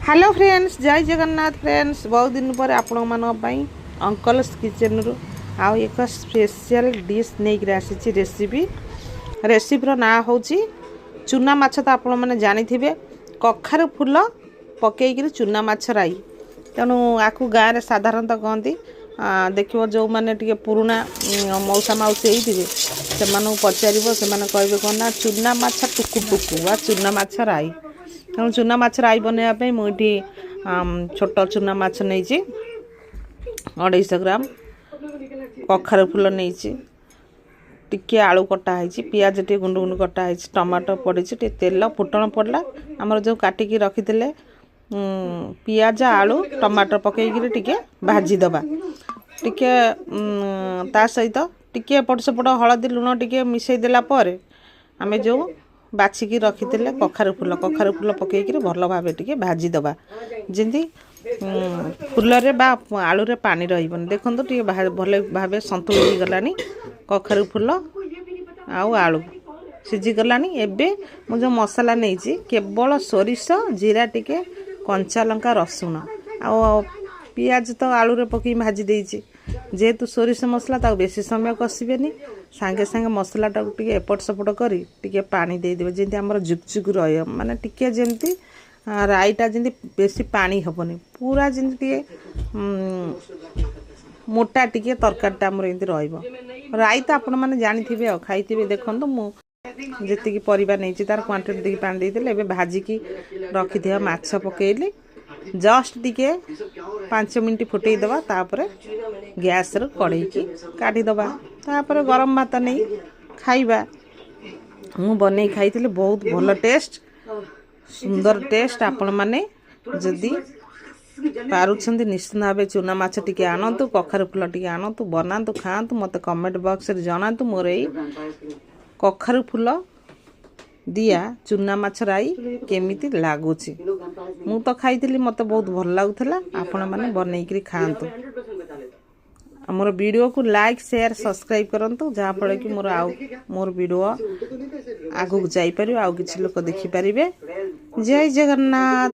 Hello friends, जय Jagannath friends. बहुत दिन पर आपण मानी अंकल्स किचन रु आउ एक स्पेशल डिश नहीं आसी रेसिपीर ना हूँ चूना माछ। तो आपण मैंने जानी थे कखारु फूल पकईकि चूना माछ राई। तेणु आपको गाँव में साधारणतः कहती देखो जो मैंने टे पुराणा मौसा मौसी होते से पचार से कहे कौन ना चूना माछ टुकु टुकु वा चूना माछ राई। तेणु चूना माछ राई बनवाई मुझे छोट चूना माछ नहीं 250 ग्राम कखारु फूल नहीं टिके आलू कटा है पियाज टे गुंड गुंड कटा है टमाटो पड़ी तेल फुटण पड़ला आमर जो काटिकी रखी पियाज आलू टमाटो पकईकि टिके भाजीदबा टिके ता सहित टिके एपट सेपट हलदी लुण टिके मिसई देला पर आमे जो बाछिकी रखी कखारु फूल पकईकि भल भाव टिके भाजीदबा जमी फूल बा आलू रे पानी रही देखो टे भल भाव संतुल हो गलानी कखारु फूल आउ आलू सीझीगलानी। एबे मु जो मसला नहीं केवल सोरिष जीरा टिके कंचा लंका रसुण आ पियाज तो आलू रे पकई भाजी देइछि जेहेतु सोरिष मसला ताऊ बेसी समय कषिबेनी सांगे सांगे मसला टाक टिके एपट सेपट करी टिके पानी दे देबे जेंति हमर जुकजुक रह माने टिके जेंति राईटा जेंति बेसी पानी हबनी पूरा जेंति टिके मोटा टिके तरकारीटा हमर एंति रहइबो। राई तो आपण माने जानि थिबे आ खाइथिबे देखंतु मु जेतिकी परिबा नैछि तार क्वांटिटी देखि पानी देइदेले एबे भाजिकी रखि दिया माछ पकेइली जस्ट टिके 5 मिनट फुटई दबा तापर गैस रो कड़ई की काटी दबा तापर गरम भात नहीं खाइबा। मु बनै खाइथिले बहुत भल टेस्ट सुंदर टेस्ट। आपण माने जदी पारुछंती निश्चित भाव चूना माछ टिके आनतु कखारु फूल टिके आनतु बनातु खातु मते कमेंट बॉक्स रे जणातु मोर एई कखारु फूल दिया चूना माछ राई केमिति लागुची। मु तो खाइथिली मते बहुत भल लागुथला आपण माने बनैकरी खातु। मोर वीडियो को लाइक शेयर सब्सक्राइब करंतु जहाँ फल कि मोर वीडियो आगु जाई परियो आउ किछि लोक देखि परिबे। जय जगन्नाथ।